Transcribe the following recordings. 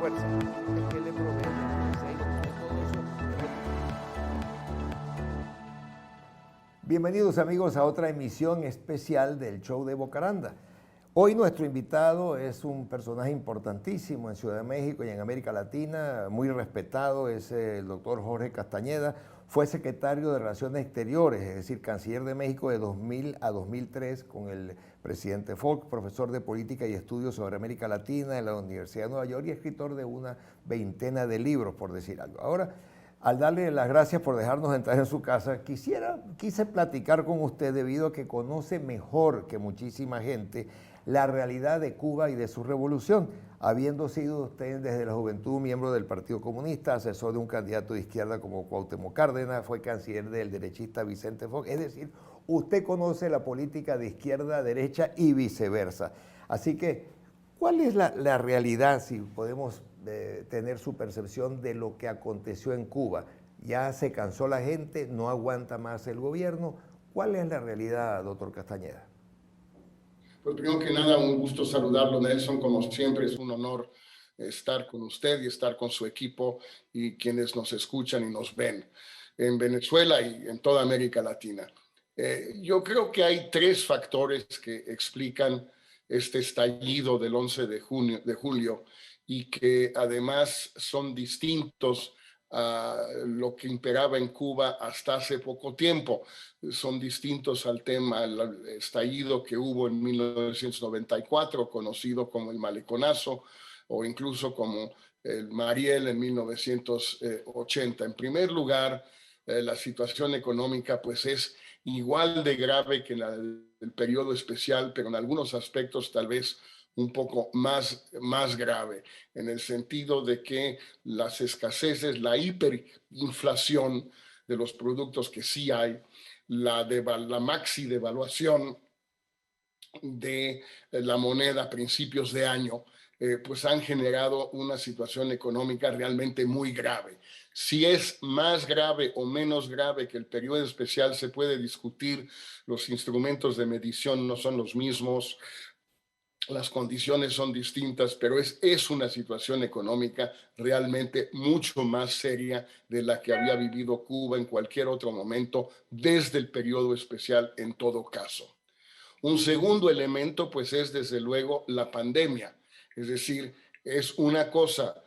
fuerza es que le provee la fuerza y todo eso. Bienvenidos amigos a otra emisión especial del show de Bocaranda. Hoy nuestro invitado es un personaje importantísimo en Ciudad de México y en América Latina, muy respetado, es el doctor Jorge Castañeda. Fue secretario de Relaciones Exteriores, es decir, canciller de México de 2000 a 2003 con el presidente Fox, profesor de Política y Estudios sobre América Latina en la Universidad de Nueva York y escritor de una veintena de libros, por decir algo. Ahora, al darle las gracias por dejarnos entrar en su casa, quise platicar con usted debido a que conoce mejor que muchísima gente la realidad de Cuba y de su revolución, habiendo sido usted desde la juventud miembro del Partido Comunista, asesor de un candidato de izquierda como Cuauhtémoc Cárdenas, fue canciller del derechista Vicente Fox, es decir, usted conoce la política de izquierda a derecha y viceversa. Así que, ¿cuál es la realidad, si podemos tener su percepción de lo que aconteció en Cuba? Ya se cansó la gente, no aguanta más el gobierno. ¿Cuál es la realidad, doctor Castañeda? Pues primero que nada, un gusto saludarlo, Nelson. Como siempre, es un honor estar con usted y estar con su equipo y quienes nos escuchan y nos ven en Venezuela y en toda América Latina. Yo creo que hay tres factores que explican este estallido del 11 de julio y que además son distintos a lo que imperaba en Cuba hasta hace poco tiempo. Son distintos al tema, al estallido que hubo en 1994, conocido como el Maleconazo, o incluso como el Mariel en 1980. En primer lugar, la situación económica pues es igual de grave que la del periodo especial, pero en algunos aspectos tal vez un poco más grave, en el sentido de que las escaseces, la hiperinflación de los productos que sí hay, la maxi devaluación de la moneda a principios de año, pues han generado una situación económica realmente muy grave. Si es más grave o menos grave que el periodo especial se puede discutir, los instrumentos de medición no son los mismos, las condiciones son distintas, pero es una situación económica realmente mucho más seria de la que había vivido Cuba en cualquier otro momento desde el periodo especial en todo caso. Un segundo elemento, pues, es desde luego la pandemia. Es decir, es una cosa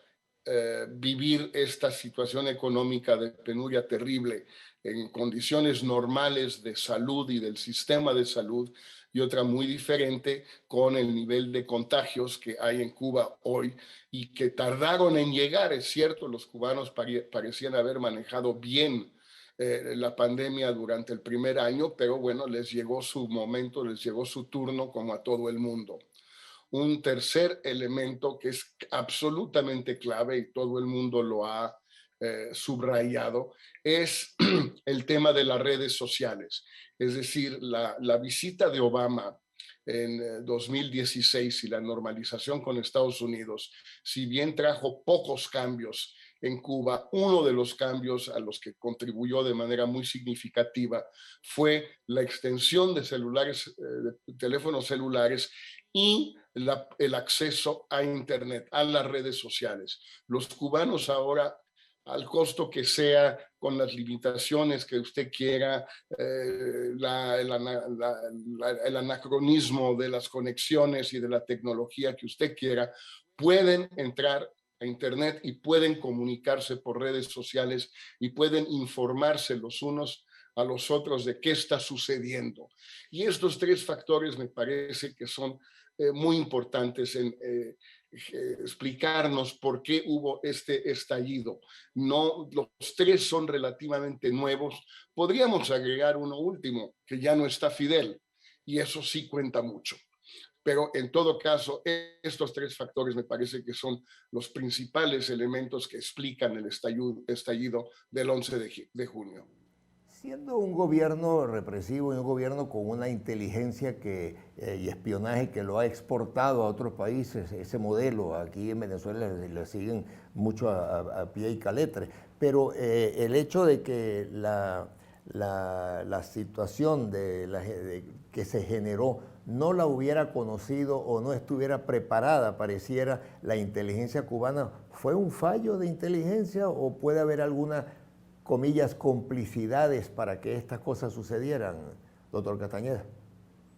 vivir esta situación económica de penuria terrible en condiciones normales de salud y del sistema de salud, y otra muy diferente con el nivel de contagios que hay en Cuba hoy y que tardaron en llegar. Es cierto, los cubanos parecían haber manejado bien la pandemia durante el primer año, pero bueno, les llegó su momento, les llegó su turno como a todo el mundo. Un tercer elemento que es absolutamente clave y todo el mundo lo ha subrayado es el tema de las redes sociales. Es decir, la visita de Obama en 2016 y la normalización con Estados Unidos, si bien trajo pocos cambios en Cuba, uno de los cambios a los que contribuyó de manera muy significativa fue la extensión de celulares, de teléfonos celulares y el acceso a Internet, a las redes sociales. Los cubanos ahora, al costo que sea, con las limitaciones que usted quiera, el anacronismo de las conexiones y de la tecnología que usted quiera, pueden entrar a Internet y pueden comunicarse por redes sociales y pueden informarse los unos a los otros de qué está sucediendo. Y estos tres factores me parece que son muy importantes en explicarnos por qué hubo este estallido. No, los tres son relativamente nuevos. Podríamos agregar uno último, que ya no está Fidel, y eso sí cuenta mucho. Pero en todo caso, estos tres factores me parece que son los principales elementos que explican el estallido del 11 de junio. Siendo un gobierno represivo y un gobierno con una inteligencia y espionaje que lo ha exportado a otros países, ese modelo aquí en Venezuela le siguen mucho a pie y caletre, pero el hecho de que la situación que se generó no la hubiera conocido o no estuviera preparada, pareciera, la inteligencia cubana. ¿Fue un fallo de inteligencia o puede haber algunas, comillas, complicidades para que estas cosas sucedieran, doctor Castañeda?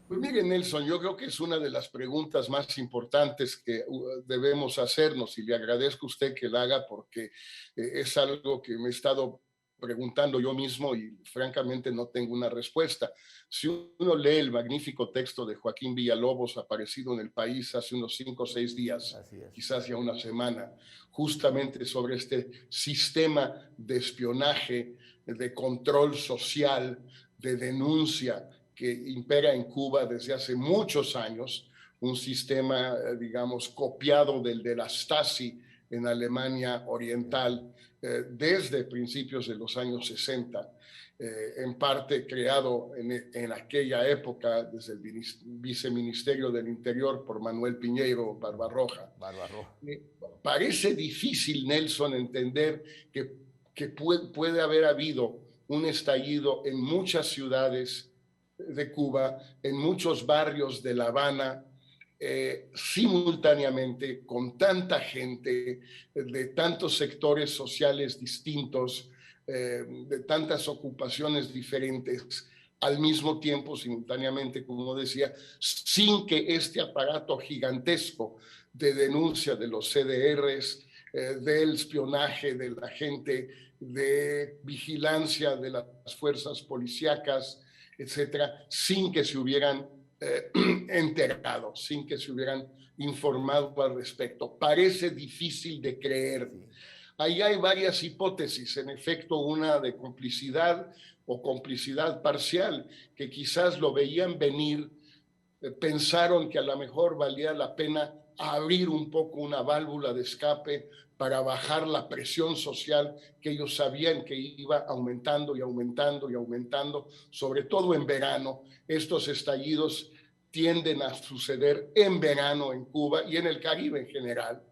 Pues mire, Nelson, yo creo que es una de las preguntas más importantes que debemos hacernos y le agradezco a usted que la haga porque es algo que me he estado preguntando yo mismo y francamente no tengo una respuesta. Si uno lee el magnífico texto de Joaquín Villalobos aparecido en El País hace unos 5 o 6 días, quizás ya una semana, justamente sobre este sistema de espionaje, de control social, de denuncia, que impera en Cuba desde hace muchos años, un sistema, digamos, copiado del de la Stasi en Alemania Oriental desde principios de los años 60, en parte creado en aquella época desde el Viceministerio del Interior por Manuel Piñeiro Barbarroja. Parece difícil, Nelson, entender que puede haber habido un estallido en muchas ciudades de Cuba, en muchos barrios de La Habana, simultáneamente, con tanta gente, de tantos sectores sociales distintos, de tantas ocupaciones diferentes, al mismo tiempo, simultáneamente, como decía, sin que este aparato gigantesco de denuncia de los CDRs, del espionaje de la gente, de vigilancia de las fuerzas policíacas, etcétera, sin que se hubieran enterado, sin que se hubieran informado al respecto. Parece difícil de creer. Ahí hay varias hipótesis, en efecto, una de complicidad o complicidad parcial, que quizás lo veían venir, pensaron que a lo mejor valía la pena abrir un poco una válvula de escape para bajar la presión social que ellos sabían que iba aumentando y aumentando y aumentando, sobre todo en verano. Estos estallidos tienden a suceder en verano en Cuba y en el Caribe en general.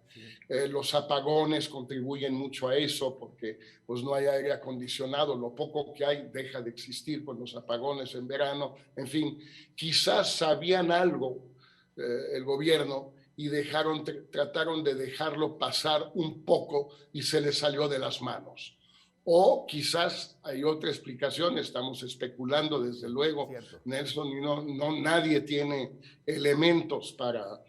Los apagones contribuyen mucho a eso porque pues, no hay aire acondicionado, lo poco que hay deja de existir con los apagones en verano. En fin, quizás sabían algo el gobierno y trataron de dejarlo pasar un poco y se les salió de las manos. O quizás hay otra explicación, estamos especulando desde luego, cierto, Nelson, y nadie tiene elementos para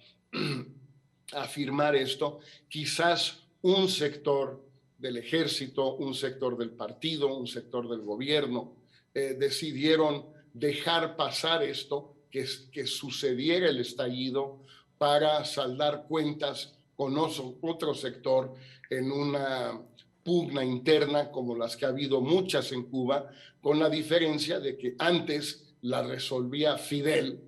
afirmar esto. Quizás un sector del ejército, un sector del partido, un sector del gobierno decidieron dejar pasar esto, que sucediera el estallido para saldar cuentas con otro sector en una pugna interna como las que ha habido muchas en Cuba, con la diferencia de que antes la resolvía Fidel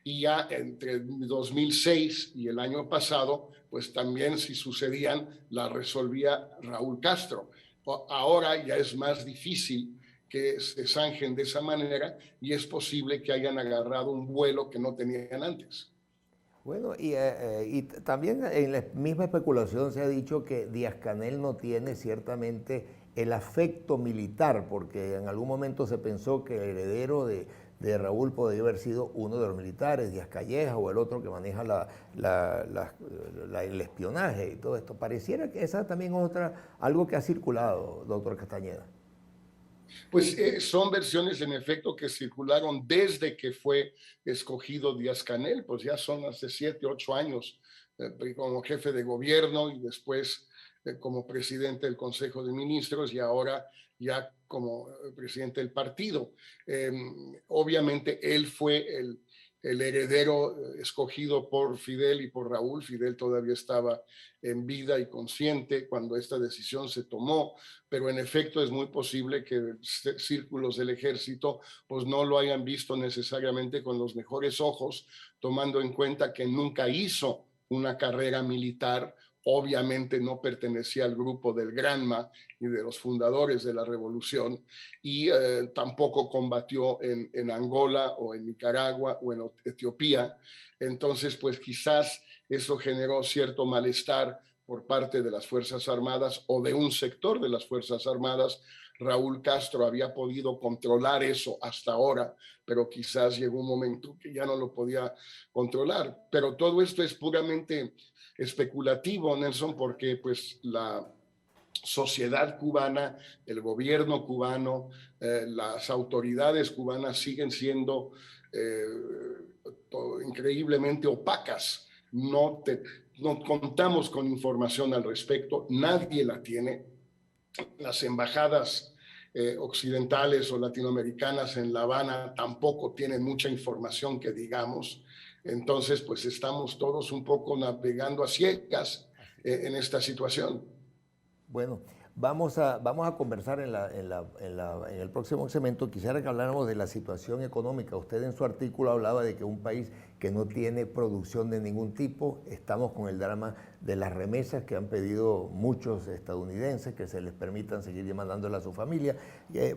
y ya entre 2006 y el año pasado, pues también si sucedían, la resolvía Raúl Castro. Ahora ya es más difícil que se zanjen de esa manera y es posible que hayan agarrado un vuelo que no tenían antes. Bueno, y también en la misma especulación se ha dicho que Díaz-Canel no tiene ciertamente el afecto militar, porque en algún momento se pensó que el heredero de Raúl podría haber sido uno de los militares, Díaz Calleja, o el otro que maneja el espionaje y todo esto. Pareciera que esa también es algo que ha circulado, doctor Castañeda. Pues son versiones en efecto que circularon desde que fue escogido Díaz-Canel, pues ya son hace 7, 8 años como jefe de gobierno y después como presidente del Consejo de Ministros y ahora ya como presidente del partido. Obviamente él fue el heredero escogido por Fidel y por Raúl. Fidel todavía estaba en vida y consciente cuando esta decisión se tomó, pero en efecto es muy posible que círculos del ejército pues no lo hayan visto necesariamente con los mejores ojos, tomando en cuenta que nunca hizo una carrera militar. Obviamente no pertenecía al grupo del Granma y de los fundadores de la revolución y tampoco combatió en Angola o en Nicaragua o en Etiopía. Entonces, pues quizás eso generó cierto malestar por parte de las Fuerzas Armadas o de un sector de las Fuerzas Armadas. Raúl Castro había podido controlar eso hasta ahora, pero quizás llegó un momento que ya no lo podía controlar. Pero todo esto es puramente especulativo, Nelson, porque pues la sociedad cubana, el gobierno cubano, las autoridades cubanas siguen siendo increíblemente opacas. No contamos con información al respecto, nadie la tiene. Las embajadas occidentales o latinoamericanas en La Habana tampoco tienen mucha información que digamos. Entonces, pues estamos todos un poco navegando a ciegas en esta situación. Bueno, vamos a conversar en el próximo segmento. Quisiera que habláramos de la situación económica. Usted en su artículo hablaba de que un país que no tiene producción de ningún tipo, estamos con el drama de las remesas que han pedido muchos estadounidenses, que se les permitan seguir mandándolas a su familia.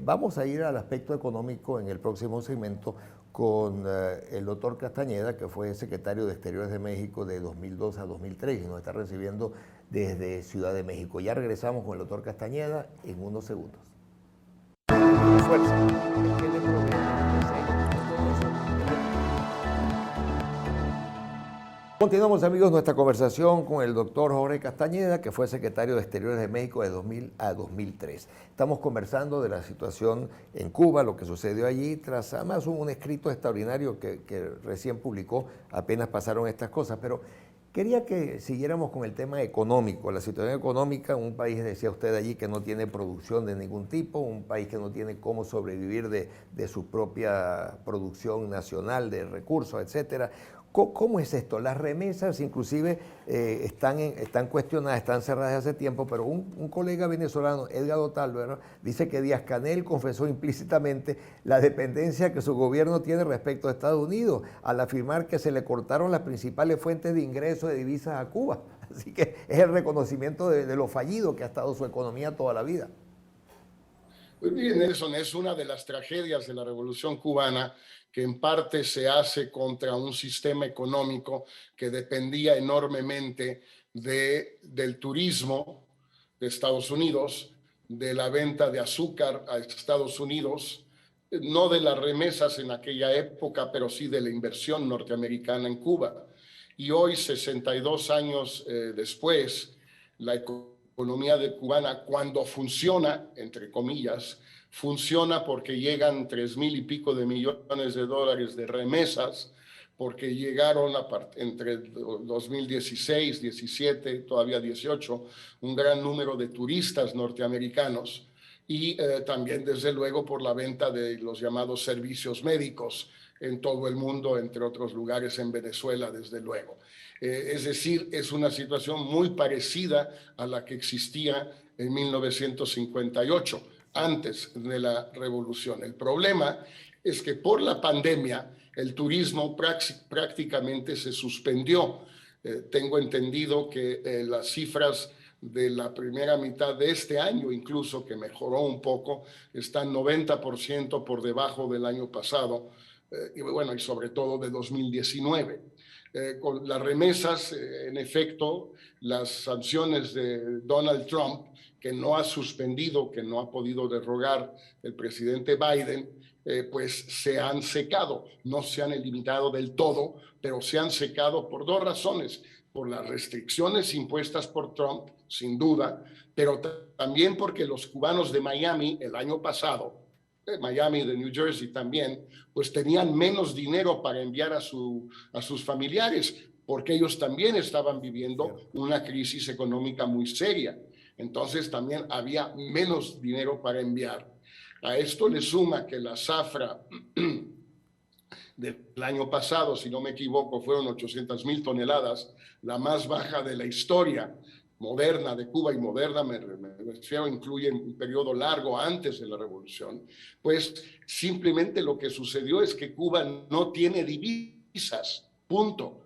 Vamos a ir al aspecto económico en el próximo segmento con el doctor Castañeda, que fue secretario de Exteriores de México de 2002 a 2003 y nos está recibiendo desde Ciudad de México. Ya regresamos con el doctor Castañeda en unos segundos. Fuerza. Continuamos, amigos, nuestra conversación con el doctor Jorge Castañeda, que fue secretario de Exteriores de México de 2000 a 2003. Estamos conversando de la situación en Cuba, lo que sucedió allí, tras además un escrito extraordinario que recién publicó, apenas pasaron estas cosas, pero quería que siguiéramos con el tema económico, la situación económica, un país, decía usted allí, que no tiene producción de ningún tipo, un país que no tiene cómo sobrevivir de su propia producción nacional de recursos, etcétera. ¿Cómo es esto? Las remesas inclusive están cuestionadas, están cerradas hace tiempo, pero un colega venezolano, Edgar Otálvaro, dice que Díaz-Canel confesó implícitamente la dependencia que su gobierno tiene respecto a Estados Unidos al afirmar que se le cortaron las principales fuentes de ingreso de divisas a Cuba. Así que es el reconocimiento de lo fallido que ha estado su economía toda la vida. Pues bien, Nelson, es una de las tragedias de la Revolución Cubana que en parte se hace contra un sistema económico que dependía enormemente del turismo de Estados Unidos, de la venta de azúcar a Estados Unidos, no de las remesas en aquella época, pero sí de la inversión norteamericana en Cuba. Y hoy, 62 años después, la economía cubana, cuando funciona, entre comillas, funciona porque llegan 3,000 y pico de millones de dólares de remesas, porque llegaron entre 2016, 17, todavía 18, un gran número de turistas norteamericanos y también, desde luego, por la venta de los llamados servicios médicos en todo el mundo, entre otros lugares en Venezuela, desde luego. Es decir, es una situación muy parecida a la que existía en 1958, antes de la revolución. El problema es que por la pandemia el turismo prácticamente se suspendió. Tengo entendido que las cifras de la primera mitad de este año, incluso que mejoró un poco, están 90% por debajo del año pasado, y bueno, y sobre todo de 2019. Con las remesas, en efecto, las sanciones de Donald Trump, que no ha suspendido, que no ha podido derrogar el presidente Biden, pues se han secado. No se han eliminado del todo, pero se han secado por dos razones: por las restricciones impuestas por Trump, sin duda, pero también porque los cubanos de Miami el año pasado, de Miami, de New Jersey también, pues tenían menos dinero para enviar a sus familiares, porque ellos también estaban viviendo una crisis económica muy seria. Entonces también había menos dinero para enviar. A esto le suma que la zafra del año pasado, si no me equivoco, fueron 800,000 toneladas, la más baja de la historia moderna de Cuba, y moderna me refiero, incluye un periodo largo antes de la revolución. Pues simplemente lo que sucedió es que Cuba no tiene divisas, punto.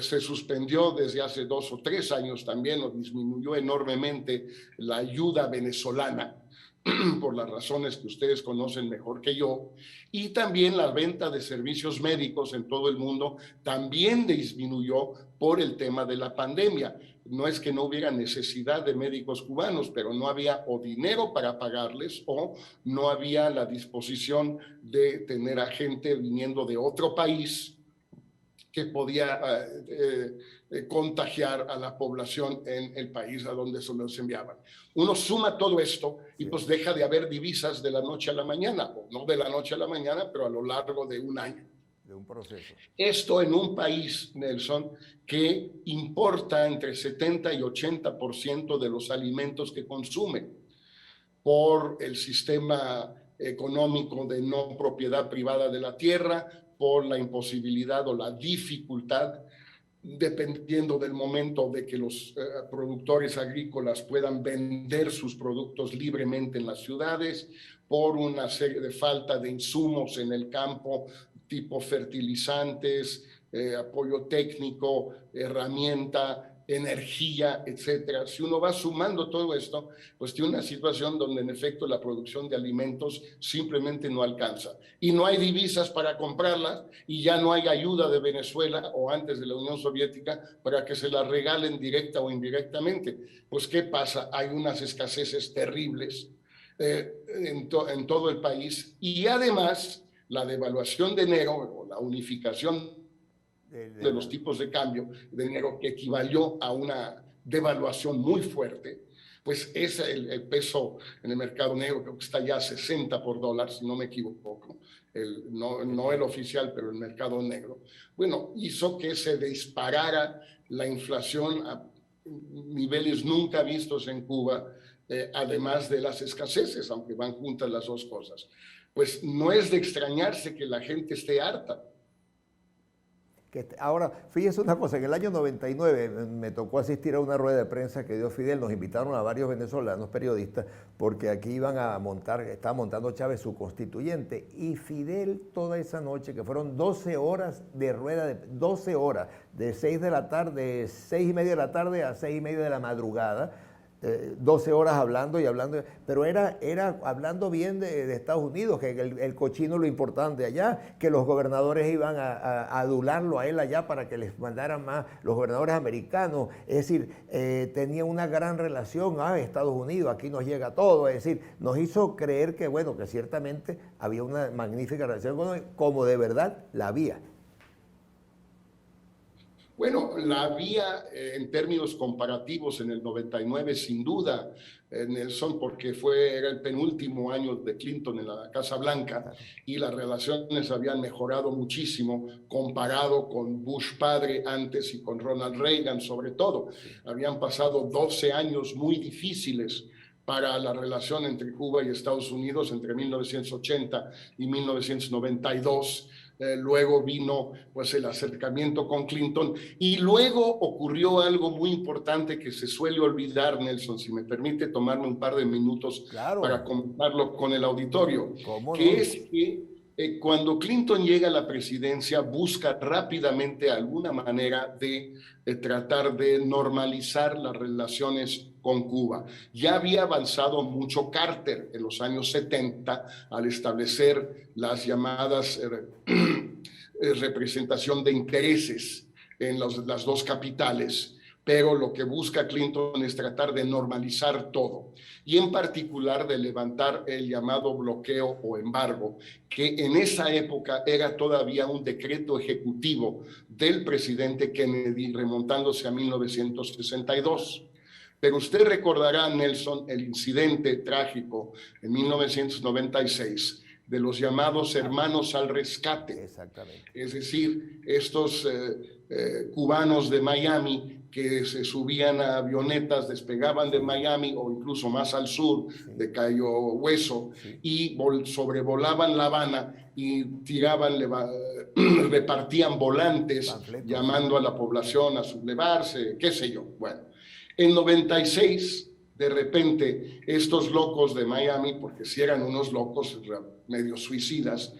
Se suspendió desde hace 2 o 3 años también, o disminuyó enormemente la ayuda venezolana. por las razones que ustedes conocen mejor que yo, y también la venta de servicios médicos en todo el mundo también disminuyó por el tema de la pandemia. No es que no hubiera necesidad de médicos cubanos, pero no había o dinero para pagarles o no había la disposición de tener a gente viniendo de otro país que podía contagiar a la población en el país a donde se los enviaban. Uno suma todo esto y pues deja de haber divisas de la noche a la mañana, o no de la noche a la mañana, pero a lo largo de un año. De un proceso. Esto en un país, Nelson, que importa entre 70 y 80% de los alimentos que consume por el sistema económico de no propiedad privada de la tierra, por la imposibilidad o la dificultad, dependiendo del momento de que los productores agrícolas puedan vender sus productos libremente en las ciudades, por una serie de falta de insumos en el campo, tipo fertilizantes, apoyo técnico, herramienta, energía, etcétera. Si uno va sumando todo esto, pues tiene una situación donde en efecto la producción de alimentos simplemente no alcanza. Y no hay divisas para comprarlas y ya no hay ayuda de Venezuela o antes de la Unión Soviética para que se las regalen directa o indirectamente. Pues ¿qué pasa? Hay unas escaseces terribles en todo el país y además la devaluación de enero o la unificación de los tipos de cambio de enero que equivalió a una devaluación muy fuerte, pues es el peso en el mercado negro, creo que está ya a 60 por dólar, si no me equivoco, no el oficial, pero el mercado negro. Bueno, hizo que se disparara la inflación a niveles nunca vistos en Cuba, además de las escaseces, aunque van juntas las dos cosas. Pues no es de extrañarse que la gente esté harta. Ahora, fíjese una cosa, en el año 99 me tocó asistir a una rueda de prensa que dio Fidel, nos invitaron a varios venezolanos periodistas, porque aquí iban a montar, estaba montando Chávez su constituyente, y Fidel toda esa noche, que fueron 12 horas de rueda, 12 horas, de 6 de la tarde, 6 y media de la tarde a 6 y media de la madrugada, 12 horas hablando y hablando, pero era hablando bien de Estados Unidos, que el cochino lo importante allá, que los gobernadores iban a adularlo a él allá para que les mandaran más, los gobernadores americanos, es decir, tenía una gran relación, Estados Unidos, aquí nos llega todo, es decir, nos hizo creer que bueno, que ciertamente había una magnífica relación como de verdad la había. Bueno, la había en términos comparativos en el 99, sin duda, Nelson, porque era el penúltimo año de Clinton en la Casa Blanca y las relaciones habían mejorado muchísimo comparado con Bush padre antes y con Ronald Reagan sobre todo. Habían pasado 12 años muy difíciles para la relación entre Cuba y Estados Unidos entre 1980 y 1992. Luego vino pues el acercamiento con Clinton y luego ocurrió algo muy importante que se suele olvidar, Nelson, si me permite tomarme un par de minutos para comentarlo con el auditorio, que es que cuando Clinton llega a la presidencia busca rápidamente alguna manera de tratar de normalizar las relaciones con Cuba. Ya había avanzado mucho Carter en los años 70 al establecer las llamadas representación de intereses en las dos capitales, pero lo que busca Clinton es tratar de normalizar todo y en particular de levantar el llamado bloqueo o embargo, que en esa época era todavía un decreto ejecutivo del presidente Kennedy remontándose a 1962. Pero usted recordará, Nelson, el incidente trágico en 1996 de los llamados hermanos al rescate. Exactamente. Es decir, estos cubanos de Miami que se subían a avionetas, despegaban de Miami o incluso más al sur de Cayo Hueso y sobrevolaban La Habana y repartían volantes llamando a la población a sublevarse, qué sé yo. Bueno, en 96, de repente, estos locos de Miami, porque si eran unos locos medio suicidas,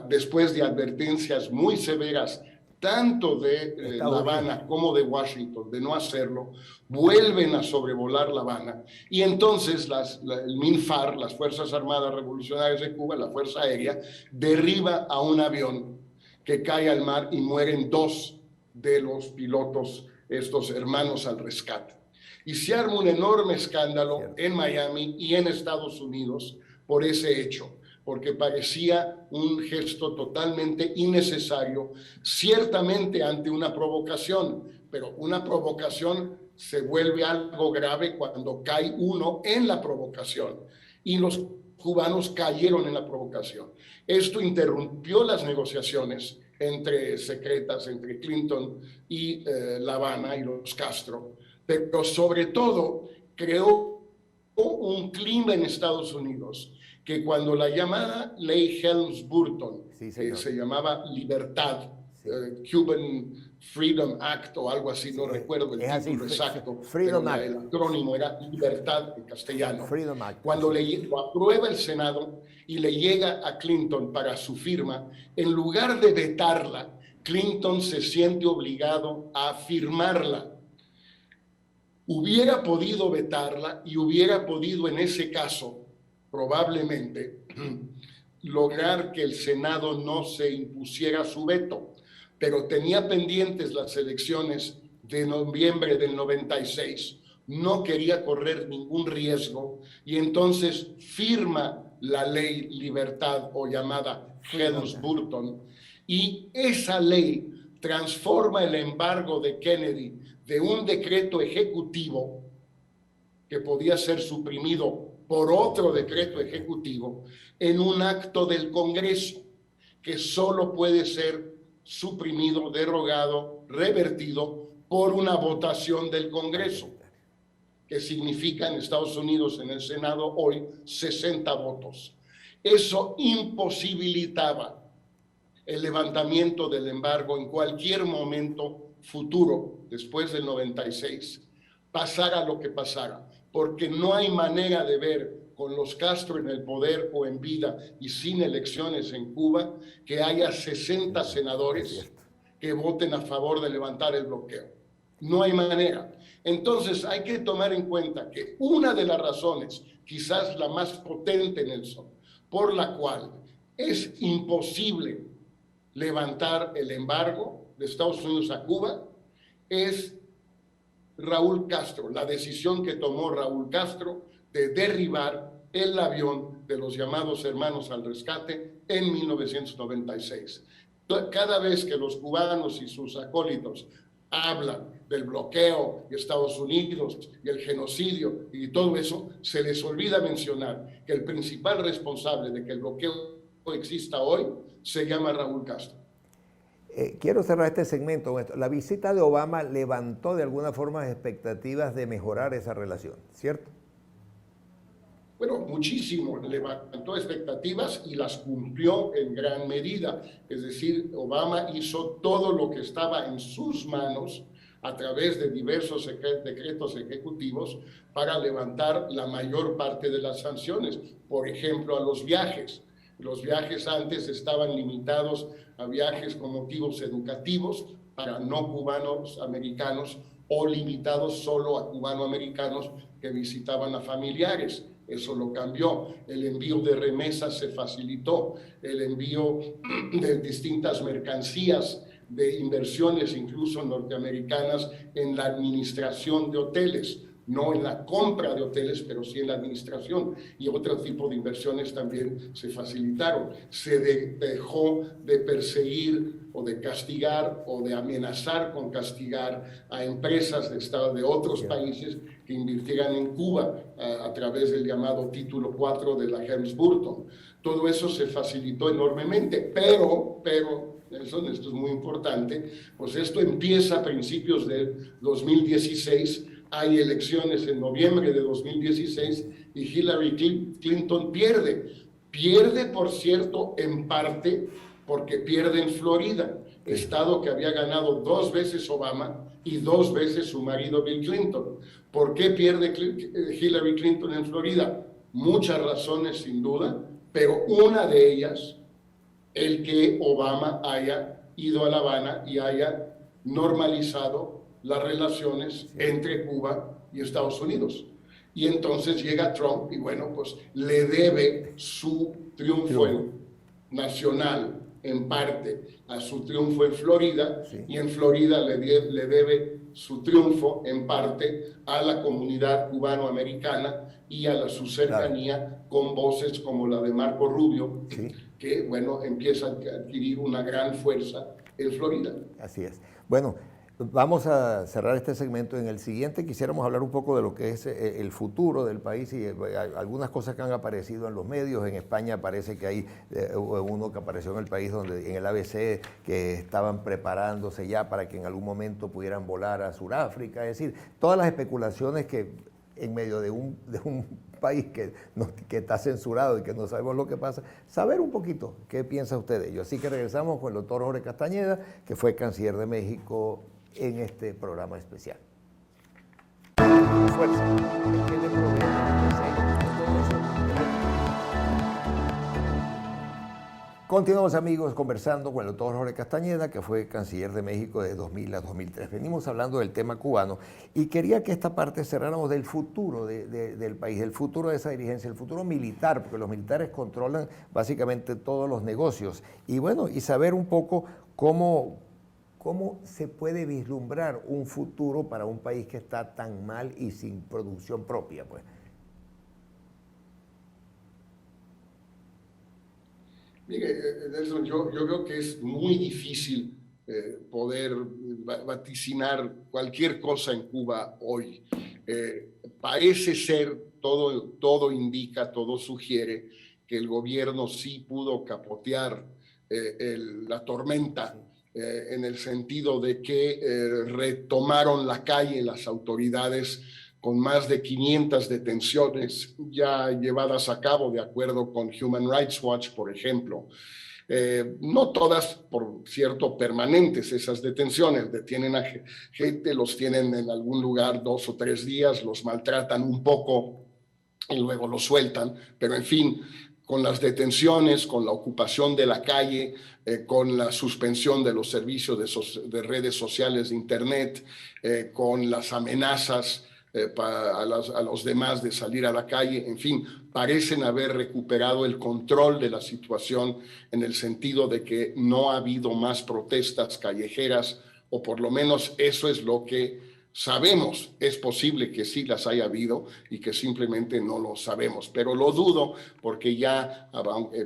después de advertencias muy severas tanto de La Habana como de Washington, de no hacerlo, vuelven a sobrevolar La Habana y entonces el MINFAR, las Fuerzas Armadas Revolucionarias de Cuba, la Fuerza Aérea, derriba a un avión que cae al mar y mueren 2 de los pilotos, estos hermanos al rescate. Y se arma un enorme escándalo en Miami y en Estados Unidos por ese hecho, porque parecía un gesto totalmente innecesario, ciertamente ante una provocación, pero una provocación se vuelve algo grave cuando cae uno en la provocación, y los cubanos cayeron en la provocación. Esto interrumpió las negociaciones secretas entre Clinton y La Habana y los Castro, pero sobre todo creó un clima en Estados Unidos que cuando la llamada ley Helms-Burton, que se llamaba Libertad, Cuban Freedom Act o algo así, no recuerdo el título exacto, Freedom Act. El acrónimo era Libertad en castellano. Freedom Act. Cuando lo aprueba el Senado y le llega a Clinton para su firma, en lugar de vetarla, Clinton se siente obligado a firmarla. Hubiera podido vetarla y hubiera podido en ese caso probablemente lograr que el Senado no se impusiera su veto, pero tenía pendientes las elecciones de noviembre del 96, no quería correr ningún riesgo y entonces firma la ley Libertad o llamada Helms-Burton, y esa ley transforma el embargo de Kennedy de un decreto ejecutivo que podía ser suprimido por otro decreto ejecutivo en un acto del Congreso que solo puede ser suprimido, derogado, revertido por una votación del Congreso, que significa en Estados Unidos, en el Senado hoy, 60 votos. Eso imposibilitaba el levantamiento del embargo en cualquier momento futuro, después del 96, pasara lo que pasara, porque no hay manera de ver con los Castro en el poder o en vida y sin elecciones en Cuba que haya 60 senadores que voten a favor de levantar el bloqueo. No hay manera. Entonces hay que tomar en cuenta que una de las razones, quizás la más potente, Nelson, por la cual es imposible levantar el embargo de Estados Unidos a Cuba es Raúl Castro, la decisión que tomó Raúl Castro de derribar el avión de los llamados hermanos al rescate en 1996. Cada vez que los cubanos y sus acólitos hablan del bloqueo de Estados Unidos y el genocidio y todo eso, se les olvida mencionar que el principal responsable de que el bloqueo exista hoy se llama Raúl Castro. Quiero cerrar este segmento con esto. La visita de Obama levantó de alguna forma expectativas de mejorar esa relación, ¿cierto? Bueno, muchísimo, levantó expectativas y las cumplió en gran medida. Es decir, Obama hizo todo lo que estaba en sus manos a través de diversos decretos ejecutivos para levantar la mayor parte de las sanciones. Por ejemplo, a los viajes. Los viajes antes estaban limitados a viajes con motivos educativos para no cubanos americanos o limitados solo a cubanoamericanos que visitaban a familiares. Eso lo cambió. El envío de remesas se facilitó, el envío de distintas mercancías, de inversiones incluso norteamericanas en la administración de hoteles, no en la compra de hoteles, pero sí en la administración, y otro tipo de inversiones también se facilitaron. Se dejó de perseguir o de castigar o de amenazar con castigar a empresas de otros países que invirtieran en Cuba a través del llamado Título 4 de la Helms-Burton. Todo eso se facilitó enormemente, pero Nelson, esto es muy importante, pues esto empieza a principios del 2016, hay elecciones en noviembre de 2016 y Hillary Clinton pierde. Pierde, por cierto, en parte porque pierde en Florida, estado que había ganado 2 veces Obama y 2 veces su marido Bill Clinton. ¿Por qué pierde Hillary Clinton en Florida? Muchas razones, sin duda, pero una de ellas, el que Obama haya ido a La Habana y haya normalizado las relaciones entre Cuba y Estados Unidos. Y entonces llega Trump y bueno, pues le debe su triunfo nacional en parte a su triunfo en Florida, y en Florida le debe su triunfo en parte a la comunidad cubanoamericana y a su cercanía con voces como la de Marco Rubio, que bueno, empieza a adquirir una gran fuerza en Florida. Así es. Bueno, vamos a cerrar este segmento. En el siguiente quisiéramos hablar un poco de lo que es el futuro del país y algunas cosas que han aparecido en los medios. En España parece que hay uno que apareció en el país, donde en el ABC, que estaban preparándose ya para que en algún momento pudieran volar a Sudáfrica. Es decir, todas las especulaciones que en medio de un país que está censurado y que no sabemos lo que pasa, saber un poquito qué piensa usted de ello. Así que regresamos con el doctor Jorge Castañeda, que fue canciller de México, en este programa especial. Fuerza. ¿Qué le Continuamos, amigos, conversando con el doctor Jorge Castañeda, que fue canciller de México de 2000 a 2003. Venimos hablando del tema cubano y quería que esta parte cerráramos del futuro del país, del futuro de esa dirigencia, el futuro militar, porque los militares controlan básicamente todos los negocios. Y bueno, y saber un poco cómo se puede vislumbrar un futuro para un país que está tan mal y sin producción propia, pues. Mire, Nelson, yo creo que es muy difícil poder vaticinar cualquier cosa en Cuba hoy. Parece ser, todo indica, todo sugiere que el gobierno sí pudo capotear la tormenta, en el sentido de que retomaron la calle las autoridades con más de 500 detenciones ya llevadas a cabo, de acuerdo con Human Rights Watch, por ejemplo. No todas, por cierto, permanentes esas detenciones. Detienen a gente, los tienen en algún lugar 2 o 3 días, los maltratan un poco y luego los sueltan. Pero en fin, con las detenciones, con la ocupación de la calle, con la suspensión de los servicios de redes sociales de Internet, con las amenazas a los demás de salir a la calle, en fin, parecen haber recuperado el control de la situación, en el sentido de que no ha habido más protestas callejeras, o por lo menos eso es lo que sabemos. Es posible que sí las haya habido y que simplemente no lo sabemos, pero lo dudo, porque ya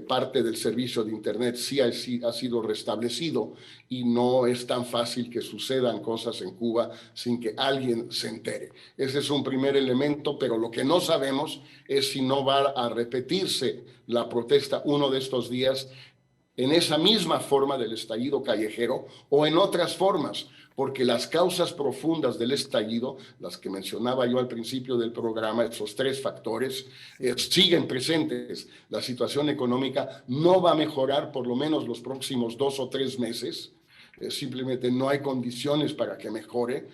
parte del servicio de Internet sí ha sido restablecido y no es tan fácil que sucedan cosas en Cuba sin que alguien se entere. Ese es un primer elemento, pero lo que no sabemos es si no va a repetirse la protesta uno de estos días en esa misma forma del estallido callejero o en otras formas, porque las causas profundas del estallido, las que mencionaba yo al principio del programa, esos 3 factores, siguen presentes. La situación económica no va a mejorar por lo menos los próximos 2 o 3 meses. Simplemente no hay condiciones para que mejore.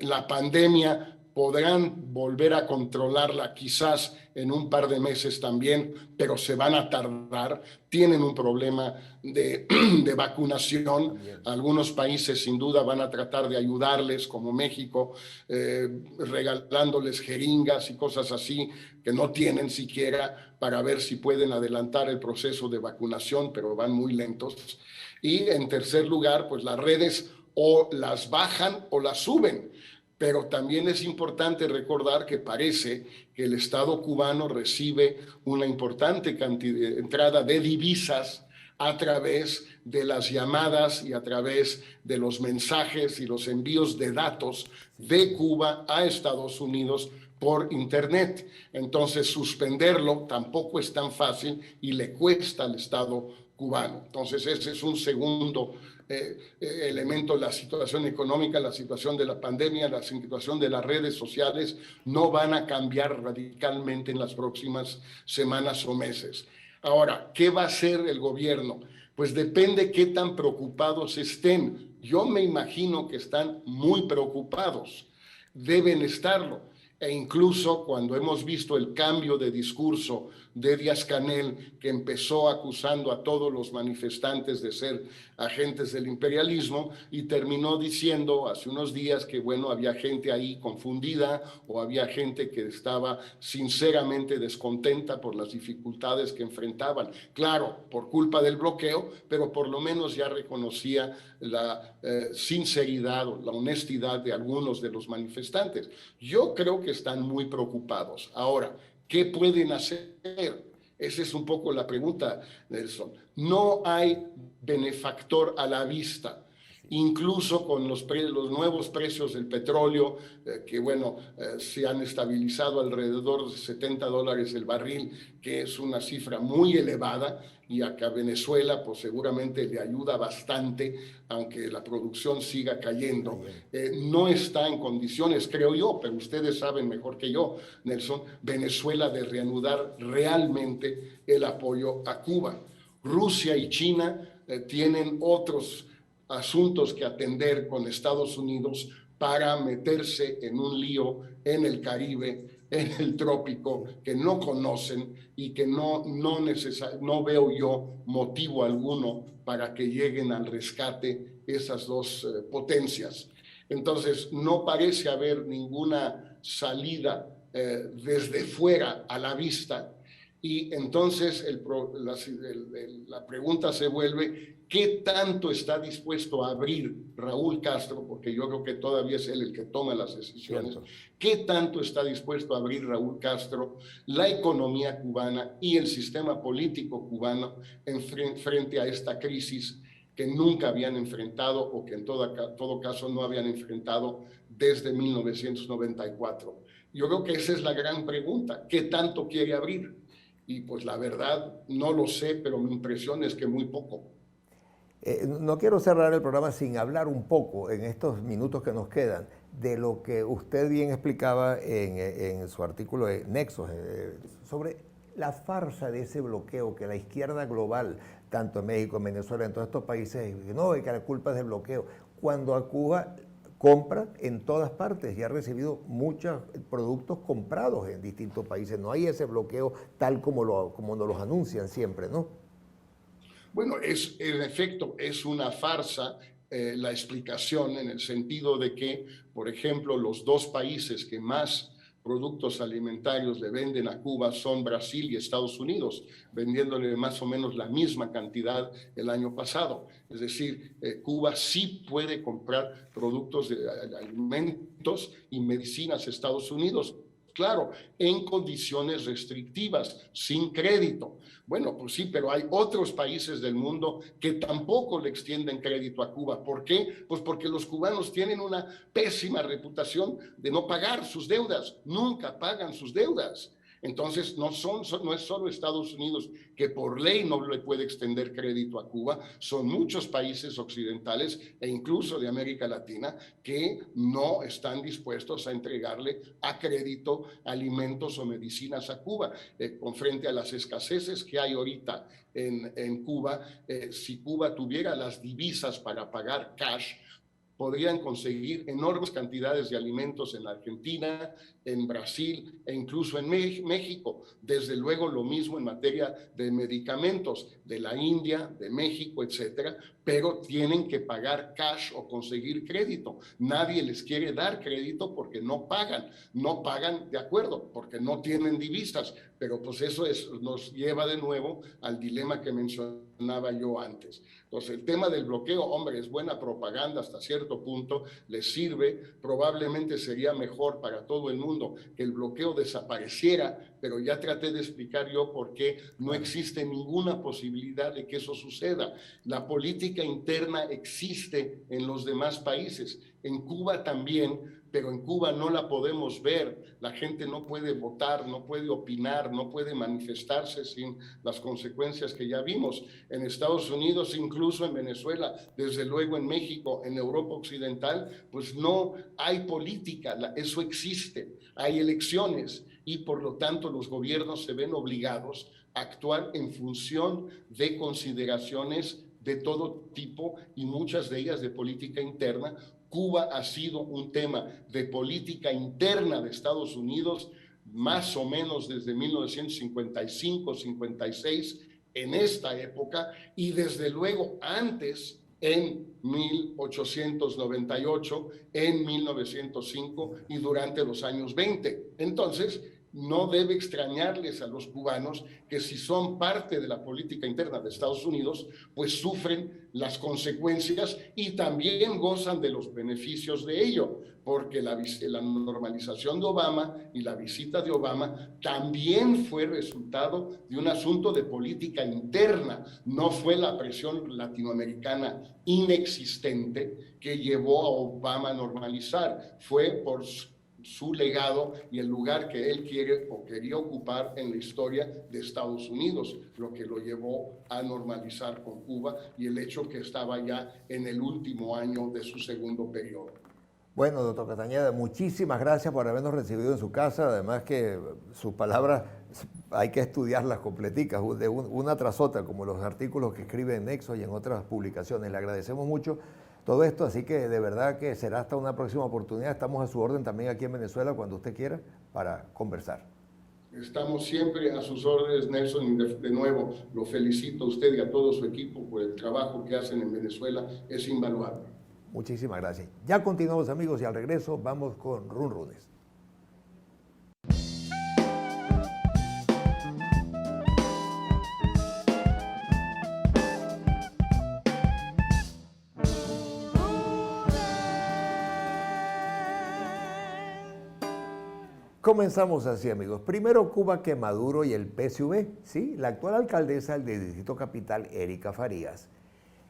La pandemia podrán volver a controlarla quizás en un par de meses también, pero se van a tardar. Tienen un problema de vacunación. Algunos países sin duda van a tratar de ayudarles, como México, regalándoles jeringas y cosas así que no tienen siquiera, para ver si pueden adelantar el proceso de vacunación, pero van muy lentos. Y en tercer lugar, pues las redes o las bajan o las suben. Pero también es importante recordar que parece que el Estado cubano recibe una importante entrada de divisas a través de las llamadas y a través de los mensajes y los envíos de datos de Cuba a Estados Unidos por Internet. Entonces, suspenderlo tampoco es tan fácil y le cuesta al Estado cubano. Entonces, ese es un segundo elemento. La situación económica, la situación de la pandemia, la situación de las redes sociales no van a cambiar radicalmente en las próximas semanas o meses. Ahora, ¿qué va a hacer el gobierno? Pues depende qué tan preocupados estén. Yo me imagino que están muy preocupados, deben estarlo. E incluso cuando hemos visto el cambio de discurso de Díaz-Canel, que empezó acusando a todos los manifestantes de ser agentes del imperialismo y terminó diciendo hace unos días que, bueno, había gente ahí confundida o había gente que estaba sinceramente descontenta por las dificultades que enfrentaban. Claro, por culpa del bloqueo, pero por lo menos ya reconocía la sinceridad o la honestidad de algunos de los manifestantes. Yo creo que están muy preocupados. Ahora, ¿qué pueden hacer? Esa es un poco la pregunta, Nelson. No hay benefactor a la vista. Incluso con los nuevos precios del petróleo, que bueno, se han estabilizado alrededor de $70 el barril, que es una cifra muy elevada, y acá Venezuela pues seguramente le ayuda bastante, aunque la producción siga cayendo. No está en condiciones, creo yo, pero ustedes saben mejor que yo, Nelson, Venezuela, de reanudar realmente el apoyo a Cuba. Rusia y China tienen otros asuntos que atender con Estados Unidos para meterse en un lío en el Caribe, en el trópico, que no conocen y que no veo yo motivo alguno para que lleguen al rescate esas dos potencias. Entonces, no parece haber ninguna salida desde fuera a la vista. Y entonces la pregunta se vuelve, ¿qué tanto está dispuesto a abrir Raúl Castro? Porque yo creo que todavía es él el que toma las decisiones. Cierto. ¿Qué tanto está dispuesto a abrir Raúl Castro la economía cubana y el sistema político cubano frente a esta crisis que nunca habían enfrentado o que en todo caso no habían enfrentado desde 1994? Yo creo que esa es la gran pregunta. ¿Qué tanto quiere abrir? Y pues la verdad no lo sé, pero mi impresión es que muy poco. No quiero cerrar el programa sin hablar un poco en estos minutos que nos quedan de lo que usted bien explicaba en su artículo de Nexos, sobre la farsa de ese bloqueo que la izquierda global, tanto en México, en Venezuela, en todos estos países, no, que la culpa es del bloqueo, cuando a Cuba compra en todas partes y ha recibido muchos productos comprados en distintos países. No hay ese bloqueo tal como nos los anuncian siempre, ¿no? Bueno, en efecto, es una farsa la explicación en el sentido de que, por ejemplo, los dos países que más productos alimentarios le venden a Cuba son Brasil y Estados Unidos, vendiéndole más o menos la misma cantidad el año pasado. Es decir, Cuba sí puede comprar productos de alimentos y medicinas a Estados Unidos, claro, en condiciones restrictivas, sin crédito. Bueno, pues sí, pero hay otros países del mundo que tampoco le extienden crédito a Cuba. ¿Por qué? Pues porque los cubanos tienen una pésima reputación de no pagar sus deudas, nunca pagan sus deudas. Entonces, no es solo Estados Unidos que por ley no le puede extender crédito a Cuba, son muchos países occidentales e incluso de América Latina que no están dispuestos a entregarle a crédito alimentos o medicinas a Cuba. Con frente a las escaseces que hay ahorita en Cuba, si Cuba tuviera las divisas para pagar cash, podrían conseguir enormes cantidades de alimentos en Argentina, en Brasil e incluso en México. Desde luego lo mismo en materia de medicamentos de la India, de México, etcétera, pero tienen que pagar cash o conseguir crédito. Nadie les quiere dar crédito porque no pagan de acuerdo, porque no tienen divisas, pero pues eso nos lleva de nuevo al dilema que mencionaba yo antes. Entonces, el tema del bloqueo, hombre, es buena propaganda hasta cierto punto, les sirve, probablemente sería mejor para todo el mundo que el bloqueo desapareciera, pero ya traté de explicar yo por qué no existe ninguna posibilidad de que eso suceda. La política interna existe en los demás países, en Cuba también, pero en Cuba no la podemos ver, la gente no puede votar, no puede opinar, no puede manifestarse sin las consecuencias que ya vimos. En Estados Unidos, incluso en Venezuela, desde luego en México, en Europa Occidental, pues no hay política, eso existe, hay elecciones y por lo tanto los gobiernos se ven obligados a actuar en función de consideraciones de todo tipo y muchas de ellas de política interna, Cuba ha sido un tema de política interna de Estados Unidos más o menos desde 1955-56 en esta época y desde luego antes en 1898, en 1905 y durante los años 20. Entonces, no debe extrañarles a los cubanos que si son parte de la política interna de Estados Unidos, pues sufren las consecuencias y también gozan de los beneficios de ello, porque la normalización de Obama y la visita de Obama también fue resultado de un asunto de política interna, no fue la presión latinoamericana inexistente que llevó a Obama a normalizar, fue por su legado y el lugar que él quiere o quería ocupar en la historia de Estados Unidos, lo que lo llevó a normalizar con Cuba y el hecho que estaba ya en el último año de su segundo periodo. Bueno, doctor Castañeda, muchísimas gracias por habernos recibido en su casa. Además que sus palabras hay que estudiarlas completicas, de una tras otra, como los artículos que escribe en Nexo y en otras publicaciones. Le agradecemos mucho todo esto, así que de verdad que será hasta una próxima oportunidad. Estamos a su orden también aquí en Venezuela cuando usted quiera para conversar. Estamos siempre a sus órdenes, Nelson, y de nuevo lo felicito a usted y a todo su equipo por el trabajo que hacen en Venezuela, es invaluable. Muchísimas gracias. Ya continuamos, amigos, y al regreso vamos con Run Runes. Comenzamos así, amigos. Primero Cuba que Maduro y el PSV, ¿sí? La actual alcaldesa del Distrito Capital, Erika Farías,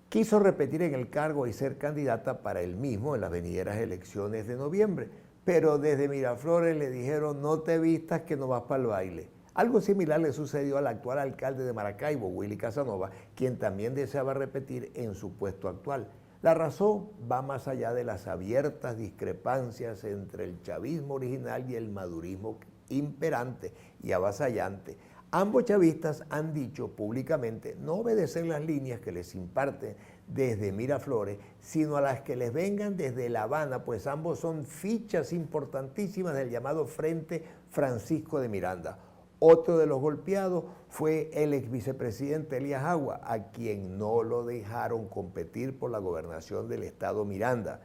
quiso repetir en el cargo y ser candidata para él mismo en las venideras elecciones de noviembre, pero desde Miraflores le dijeron no te vistas que no vas para el baile. Algo similar le sucedió al actual alcalde de Maracaibo, Willy Casanova, quien también deseaba repetir en su puesto actual. La razón va más allá de las abiertas discrepancias entre el chavismo original y el madurismo imperante y avasallante. Ambos chavistas han dicho públicamente no obedecer las líneas que les imparten desde Miraflores, sino a las que les vengan desde La Habana, pues ambos son fichas importantísimas del llamado Frente Francisco de Miranda. Otro de los golpeados fue el ex vicepresidente Elías Agua, a quien no lo dejaron competir por la gobernación del estado Miranda.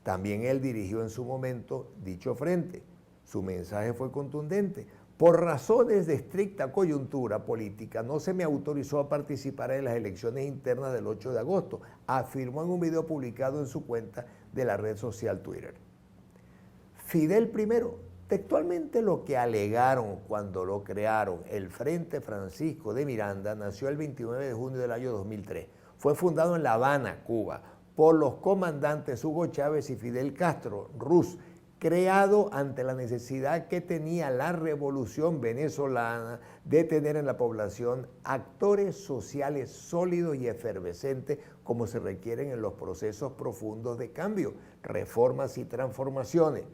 También él dirigió en su momento dicho frente. Su mensaje fue contundente. Por razones de estricta coyuntura política, no se me autorizó a participar en las elecciones internas del 8 de agosto, afirmó en un video publicado en su cuenta de la red social Twitter. Fidel I, textualmente lo que alegaron cuando lo crearon, el Frente Francisco de Miranda, nació el 29 de junio del año 2003. Fue fundado en La Habana, Cuba, por los comandantes Hugo Chávez y Fidel Castro, Ruz, creado ante la necesidad que tenía la revolución venezolana de tener en la población actores sociales sólidos y efervescentes como se requieren en los procesos profundos de cambio, reformas y transformaciones.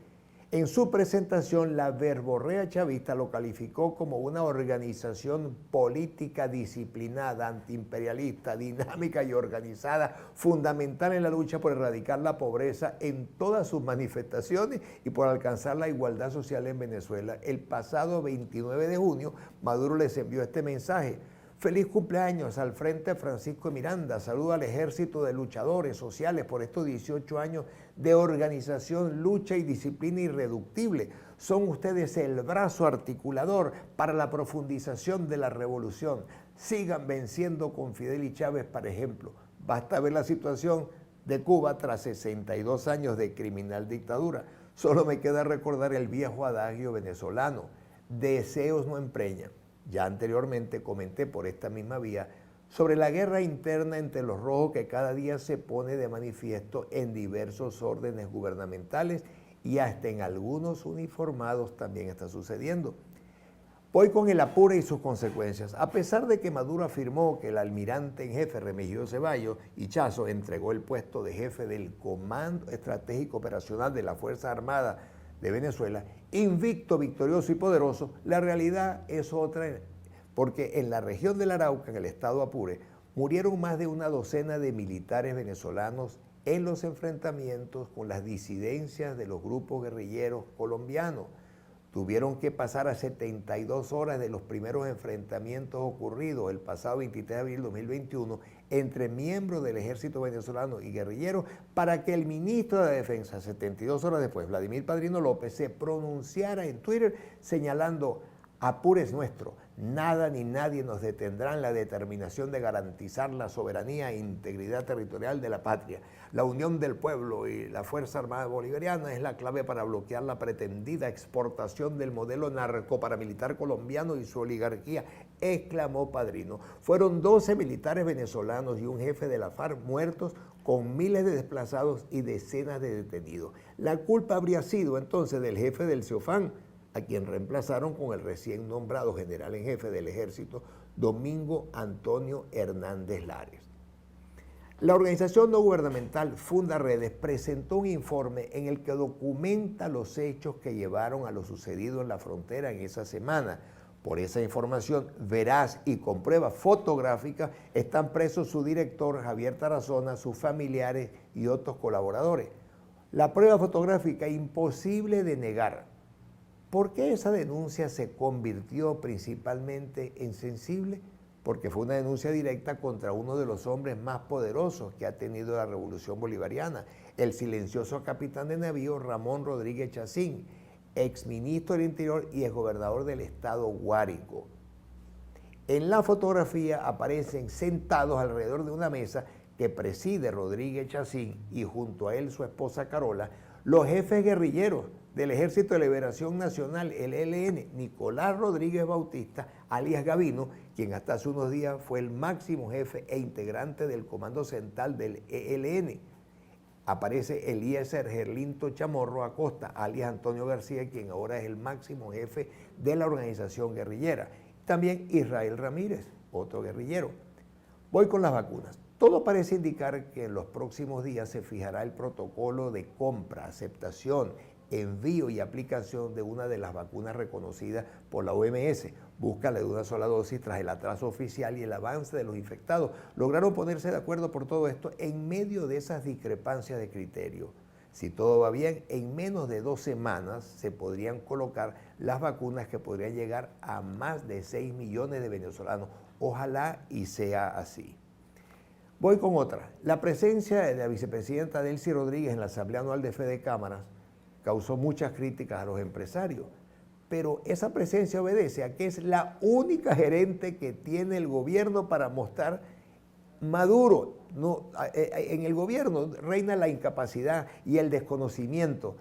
En su presentación, la verborrea chavista lo calificó como una organización política disciplinada, antiimperialista, dinámica y organizada, fundamental en la lucha por erradicar la pobreza en todas sus manifestaciones y por alcanzar la igualdad social en Venezuela. El pasado 29 de junio, Maduro les envió este mensaje. Feliz cumpleaños al Frente Francisco de Miranda. Saludo al ejército de luchadores sociales por estos 18 años de organización, lucha y disciplina irreductible. Son ustedes el brazo articulador para la profundización de la revolución. Sigan venciendo con Fidel y Chávez, por ejemplo. Basta ver la situación de Cuba tras 62 años de criminal dictadura. Solo me queda recordar el viejo adagio venezolano: deseos no empreñan. Ya anteriormente comenté por esta misma vía sobre la guerra interna entre los rojos que cada día se pone de manifiesto en diversos órdenes gubernamentales y hasta en algunos uniformados también está sucediendo. Voy con el Apure y sus consecuencias. A pesar de que Maduro afirmó que el almirante en jefe Remigio Ceballos Ichazo entregó el puesto de jefe del Comando Estratégico Operacional de la Fuerza Armada de Venezuela, invicto, victorioso y poderoso, la realidad es otra, porque en la región del Arauca, en el estado Apure, murieron más de una docena de militares venezolanos en los enfrentamientos con las disidencias de los grupos guerrilleros colombianos. Tuvieron que pasar a 72 horas de los primeros enfrentamientos ocurridos el pasado 23 de abril de 2021 entre miembros del ejército venezolano y guerrilleros para que el ministro de Defensa, 72 horas después, Vladimir Padrino López, se pronunciara en Twitter señalando: apure es nuestro, nada ni nadie nos detendrá en la determinación de garantizar la soberanía e integridad territorial de la patria. La unión del pueblo y la Fuerza Armada Bolivariana es la clave para bloquear la pretendida exportación del modelo narcoparamilitar colombiano y su oligarquía, exclamó Padrino. Fueron 12 militares venezolanos y un jefe de la FARC muertos, con miles de desplazados y decenas de detenidos. La culpa habría sido entonces del jefe del CEOFAN, a quien reemplazaron con el recién nombrado general en jefe del ejército, Domingo Antonio Hernández Lares. La organización no gubernamental Fundaredes presentó un informe en el que documenta los hechos que llevaron a lo sucedido en la frontera en esa semana. Por esa información veraz y con pruebas fotográficas están presos su director Javier Tarazona, sus familiares y otros colaboradores. La prueba fotográfica imposible de negar. ¿Por qué esa denuncia se convirtió principalmente en sensible? Porque fue una denuncia directa contra uno de los hombres más poderosos que ha tenido la Revolución Bolivariana, el silencioso capitán de navío Ramón Rodríguez Chacín, exministro del Interior y exgobernador del estado Guárico. En la fotografía aparecen sentados alrededor de una mesa que preside Rodríguez Chacín y junto a él su esposa Carola, los jefes guerrilleros del Ejército de Liberación Nacional, el ELN, Nicolás Rodríguez Bautista, alias Gavino, quien hasta hace unos días fue el máximo jefe e integrante del Comando Central del ELN. Aparece Eliezer Gerlinto Chamorro Acosta, alias Antonio García, quien ahora es el máximo jefe de la organización guerrillera. También Israel Ramírez, otro guerrillero. Voy con las vacunas. Todo parece indicar que en los próximos días se fijará el protocolo de compra, aceptación, envío y aplicación de una de las vacunas reconocidas por la OMS. Busca la de una sola dosis tras el atraso oficial y el avance de los infectados. Lograron ponerse de acuerdo por todo esto en medio de esas discrepancias de criterio. Si todo va bien, en menos de 2 semanas se podrían colocar las vacunas que podrían llegar a más de 6 millones de venezolanos. Ojalá y sea así. Voy con otra. La presencia de la vicepresidenta Delcy Rodríguez en la Asamblea Anual de Fede Cámaras causó muchas críticas a los empresarios, pero esa presencia obedece a que es la única gerente que tiene el gobierno para mostrar maduro. No, en el gobierno reina la incapacidad y el desconocimiento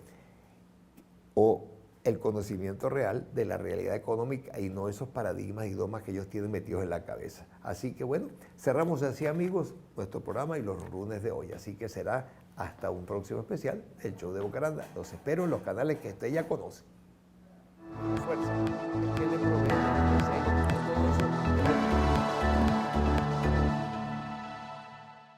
o el conocimiento real de la realidad económica y no esos paradigmas y dogmas que ellos tienen metidos en la cabeza. Así que bueno, cerramos así, amigos, nuestro programa y los lunes de hoy. Así que será hasta un próximo especial del Show de Bocaranda. Los espero en los canales que usted ya conoce. Fuerza.